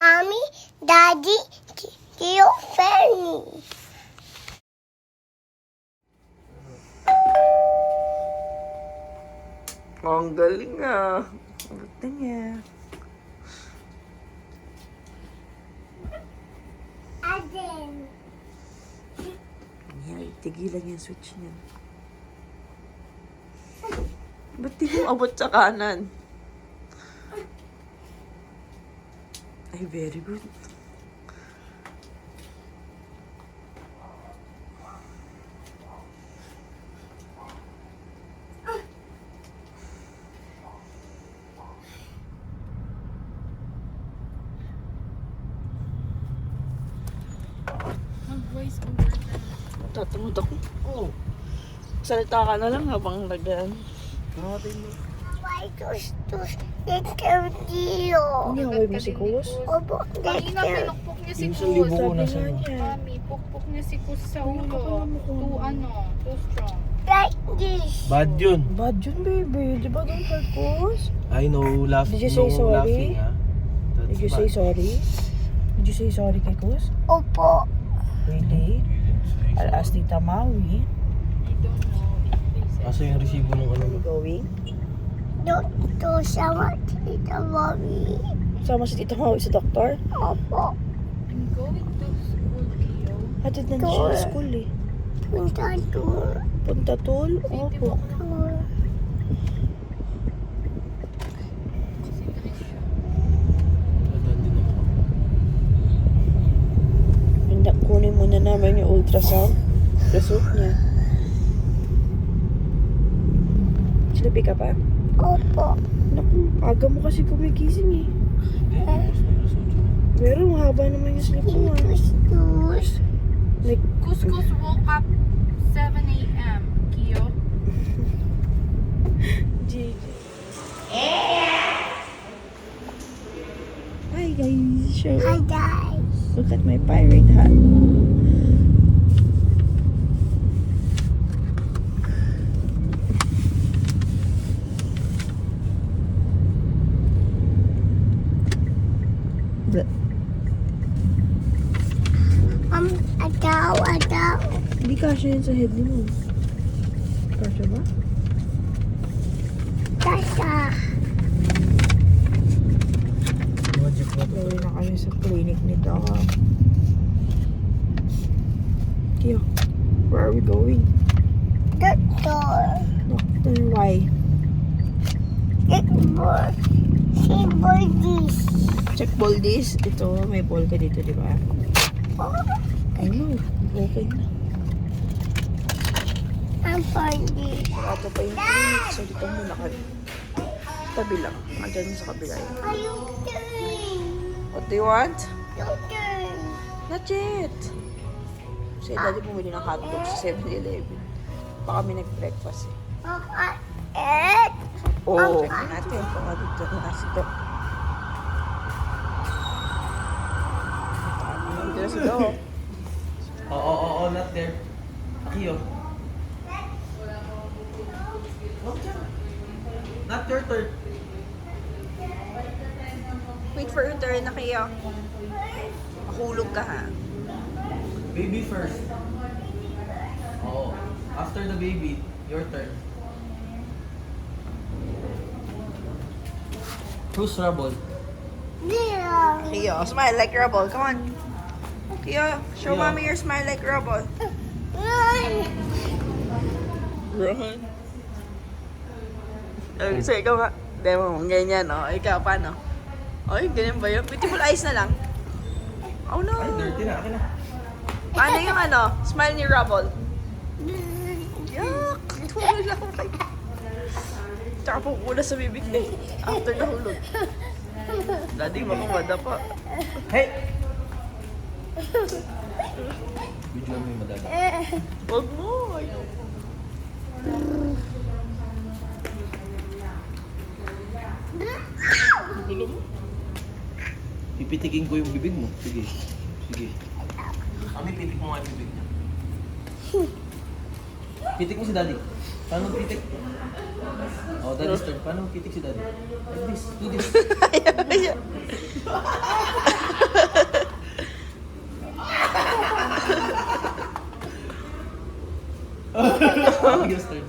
Mommy, Daddy, Tio, Fanny. Oh, ang galing ah. Buti niya. Aden. Yan, tigilan yung switch niya. Ba't di mo abot sa kanan? Ay, very good. Mag-voice over na. Tatamad ako. Oh. Salita ka na lang habang nagdaan. Why ikaw, Tio? Hindi away mo si Kus? Opo, Kanina ikaw. pinukpok niya si Yung sa Kus. libo ko Sabi nasa nga niya. Mami, pukpok niya si Kus sa ulo. Too strong. Like this. Bad yun. Bad yun, baby. Di ba doon kay Kus? I know, Did you say sorry? laughing, ha? That's Did you say bad. sorry? Did you say sorry kay Kus? Opo. Really? I'll ask Tita Maui. I don't know if they said. Asa yung resibo ng ano mo? Going? Doktor sama Tita Mommy. Sama si Tita Maui sa doktor? Opo. I'm going to school, Tio. Hatid na siya sa school eh. Punta doon. Punta tol? Opo. Dadaan din ako. Kunin muna namin yung ultrasound result niya. Sleepy ka pa? Opo. Naku, aga mo kasi kumigising eh. Pero mahaba naman yung sleep mo ah. Tus. Like, Kus woke up 7 a.m. Kio. GG. Hi guys, show. Hi guys. Look at my pirate hat. Bleh. Adaw. Hindi kasha yun sa head mo. Kasha ba? Tasa. Magic na to. Gawin na kami sa clinic ni Doc. Kyo, where are we going? Doktor. Doctor, why? Ikbol. Si Boydis. Check ball this. Ito, may ball ka dito, di ba? I know. Okay na. Ang Boydis. Ato pa yung clinic, so dito muna kami. Tabi lang. Andyan sa kabila yun. Ayun turn. What do you want? Yung turn. Not yet. Si daddy bumili ng hotdog sa 7-Eleven. Baka kami nag-breakfast eh. Mama, Oh, check natin kung ano dito na si Doc. Nandito na si Doc. Oo, not there. Akiyo. Not your turn. Wait for your turn na kayo. Mahulog ka ha. Baby first. Oo. After the baby, your turn. Who's Rubble? Dia. Kyo, smile like Rubble. Come on. Kyo, show Kyo. mommy your smile like Rubble. Run. Run. Okay, so ikaw nga. Demo mo, ganyan, no? Ikaw, paano? Ay, ganyan ba yun? Beautiful eyes na lang. Oh no. Ay, dirty na. Akin na. Paano yung ano? Smile ni Rubble. Yuck! Tulog lang kayo. Tsaka pupula sa bibig niya. After nahulog. Daddy, makumada pa. Hey! Video mo yung madada. Huwag mo. Ayaw. Gulo mo. Pipitikin ko yung bibig mo. Sige. Sige. Kami, pitik mo nga yung bibig niya. Pitik mo si daddy. Paano pitik? Oh, daddy's turn. Paano pitik si daddy? Like this. Do this. Ayaw. Akiyo's turn.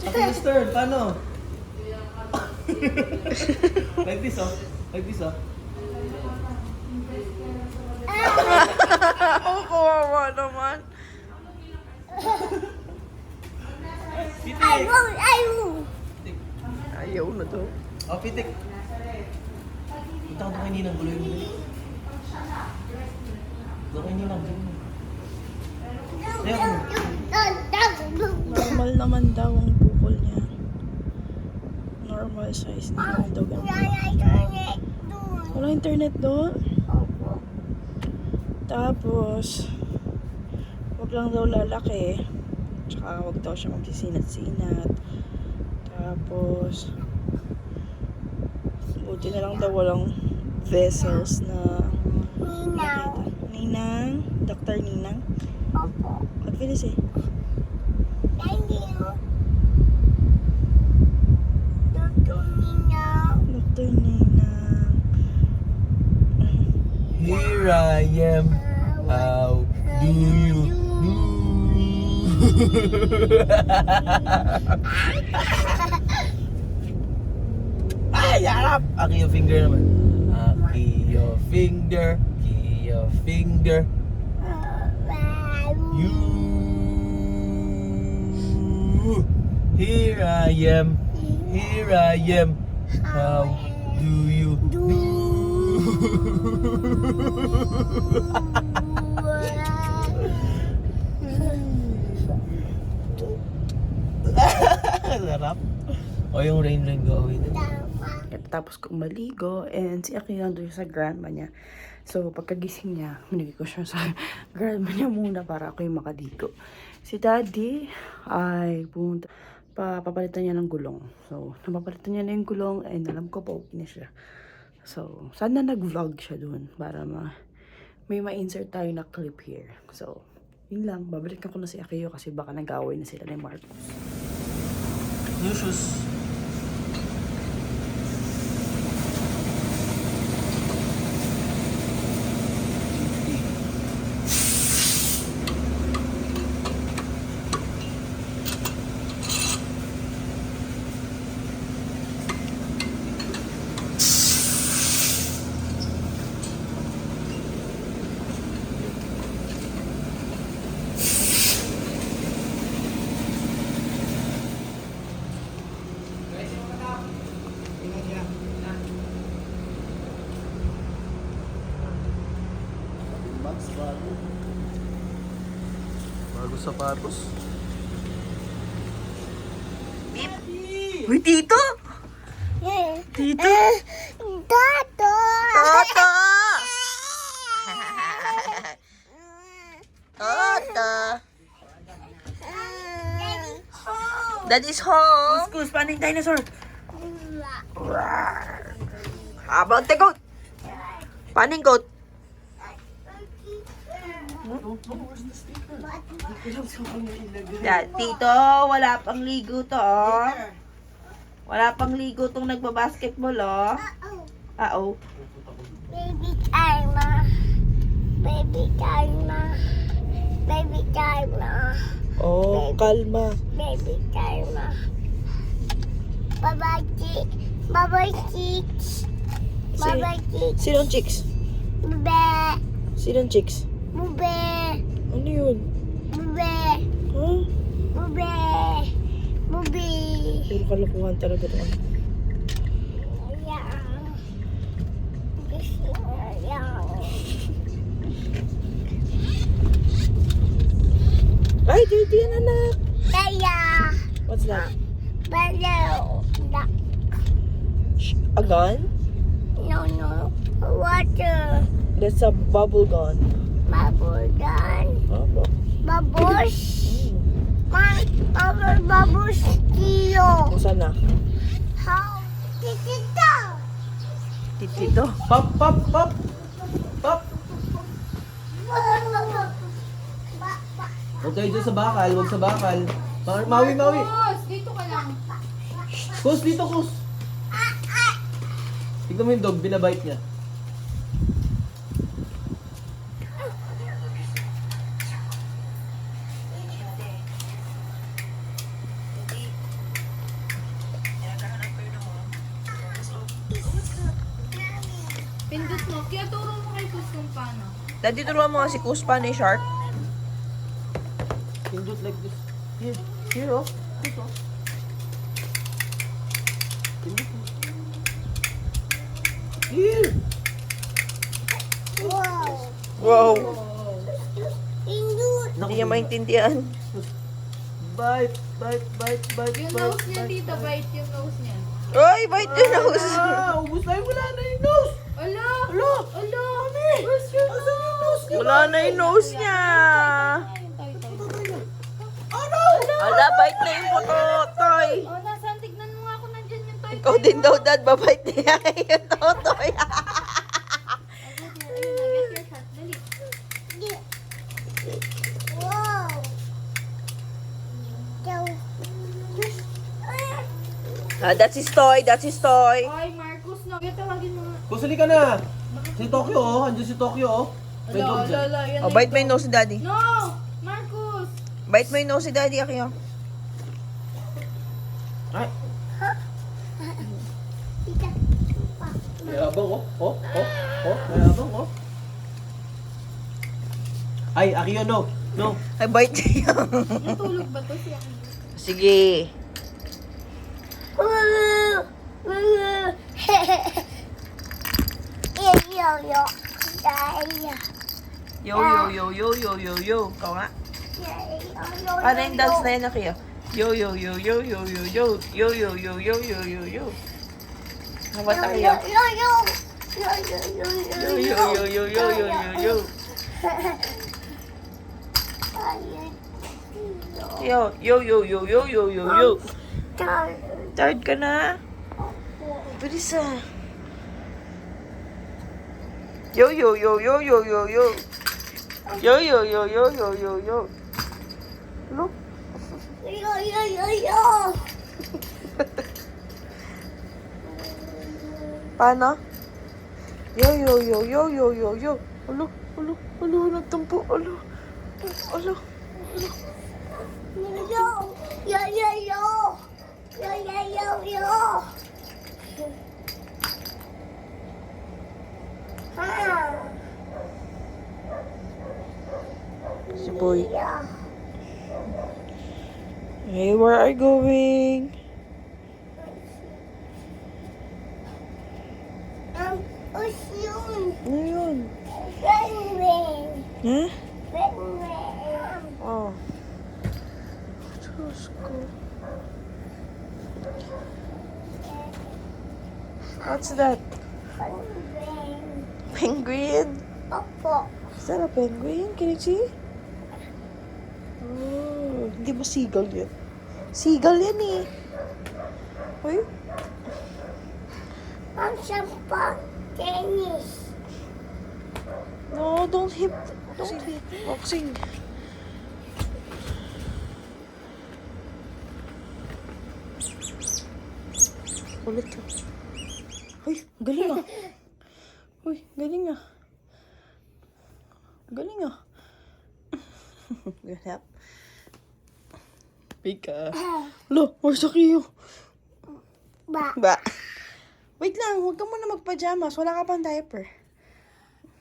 Akiyo's turn, paano? Like this, oh. Like this, oh. Oh, kawawa naman. Pitik! I won't. Ayaw na to. Oh, pitik. Punta ka doon kay Ninang, guloy mo. Doon kay Ninang, guloy mo. Normal naman daw ang bukol niya. Normal size na naman daw ang bukol. Wala internet doon? Tapos, wag lang daw lalaki. Tsaka wag daw siya magsisinat-sinat. Tapos, buti na lang daw walang vessels na nakita. Ninang? Dr. Ninang? At bilis eh. Thank you. Dr. Nina. Dr. Ninang. Here I am. How do you do? Ay, harap! Aki yung finger naman. Aki yung finger. Aki yung finger. You. Here I am. Here I am. How do you do? Sarap. O yung rain gawin. Tapos kong maligo and si Aki nandun sa grandma niya. So pagkagising niya, minigay ko siya sa grandma niya muna para ako yung makaligo. Si daddy ay pumunta, papalitan niya ng gulong. So napapalitan niya na yung gulong and alam ko pa okay na siya. So sana nag-vlog siya dun para may ma-insert tayo na clip here. So yun lang, babalikan ko na si Akiyo kasi baka nag-away na sila ni Marcos. New shoes. Bago sapatos. Uy, Tito! Tito! Tato. Toto! Toto! Daddy's home! Kus, paano yung dinosaur? How about the goat? Paano yung goat? Tito, wala pang ligo to, oh. Wala pang ligo tong nagbabasketball, oh. Uh-oh. Baby time na. Baby time na. Baby time na. Oh, kalma. Baby time na. Bye-bye, chicks. Bye-bye, chicks. Bye-bye, chicks. Sinong chicks? Bube. Sinong chicks? Bube. Ano yun? Bube. Huh? Bube. Bube. Puro kalokohan talaga to. Ayan. Gusto ko yan. Ay, dito yan, anak. Kaya. What's that? Balaw. A gun? No, no. Water. That's a bubble gun. Bubble gun. Opo. Bubbles. Bubbles Tio. Kung saan na? How? Tito. Dito. Pop, pop, pop. Pop. Huwag kayo dyan sa bakal. Huwag sa bakal. Mawi, mawi. Kus, dito ka lang. Kus, dito, kus. Tignan mo yung dog. Binabite niya. Pindot mo. Kaya turo mo kay Kus kung paano. Daddy, turuan mo nga si Kus paano yung shark. Pindot like this. Here, oh. This, oh. Here! Wow. Wow. Pindot. Hindi niya maintindihan. Bite, bite, bite, bite, Yung bite, nose niya, bite. tita. Bite yung nose niya. Oy, bite your nose. Ubus na yun, wala na yung nose! Ala! Ala! Ala! Where's your nose? Wala na yung nose niya. Ayun, tayo, tayo. Ala, bite na yung pototoy. Oh, nasaan? Tignan mo nga kung nandyan yung tayo. Ikaw din daw, Dad. Babite niya yung totoy. Ayun, get your shot. Dali. Wow. Daw. That's his toy. That's his toy. Ay, Marcos, no. Kaya tawagin mo nga. Kusali ka na! Si Tokyo, oh. Andiyan si Tokyo, oh. May dog dyan. Yan Oh, bite mo yung nose ni Daddy. No! Marcos! Bite mo yung nose ni Daddy, Akio. Ay! Tita. May abang, oh. Oh, oh, oh. May abang, oh. Ay, Akio, no. No. Ay, bite niya. Natulog ba to siya? Sige. Yo, yo, yo, yo, yo, yo, yo. Ikaw nga. Paano yung dance na yun, Akio? Yo, yo, yo, yo, yo, yo, yo. Yo, yo, yo, yo, yo, yo, yo. Habat, Akio. Yo, yo, yo, yo, yo, yo, yo, yo. Yo, yo, yo, yo, yo, yo, yo, yo. Tired ka na? Bilis ah. Yo, yo, yo, yo, yo, yo, yo. Yo, yo, yo, yo, yo, yo, yo. Look. Paano? Yo, yo, yo, yo, yo, yo, yo. Alo, alo, alo, nagtampo, alo. Alo. Si Boy. Hey, where are you going? Ano yun? Huh? Oh. Diyos ko. What's that? Penguin? Is that a penguin? Can you see? Oh, hindi ba seagull yun? Seagull yan eh. Uy. Tennis. No, don't hit. Don't hit. Boxing. Ulit ka. Uy, galing ah. Uy, galing ah. Galing ah. Good help. Pika. Lo, where's Akio? Ba. Ba? Wait lang, huwag ka muna magpajamas. Wala ka pang diaper.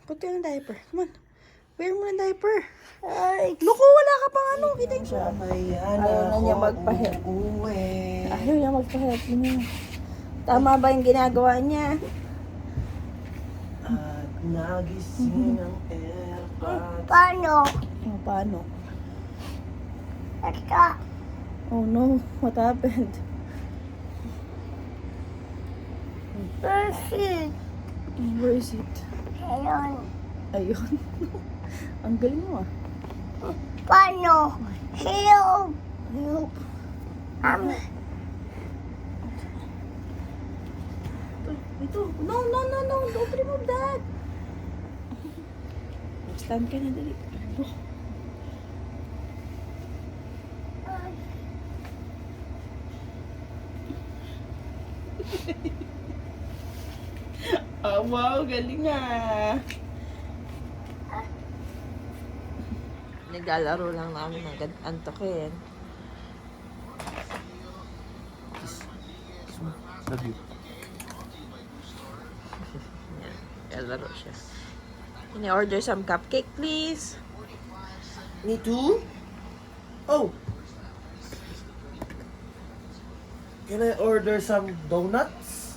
Put ka ng diaper. Come on. Wear mo ng diaper. Ay, loko, wala ka pang ano. Kita yung siya. Ayaw na niya magpa-help. Ayaw niya magpa-help. Tama ba yung ginagawa niya? At nagising ang airpods. Paano? Oh, paano? Ata. Oh no, what happened? Perfect. Where is it? Ayun. Ayun. Ang galing mo ah. Paano? Help. Help. Ito. No, no, no, no. Don't remove that. Stand ka na, dali. Oh, wow. Galing ah. Naglalaro lang namin ng antokin. Love you. naglalaro siya. Can I order some cupcake, please? Me too? Oh! Can I order some donuts?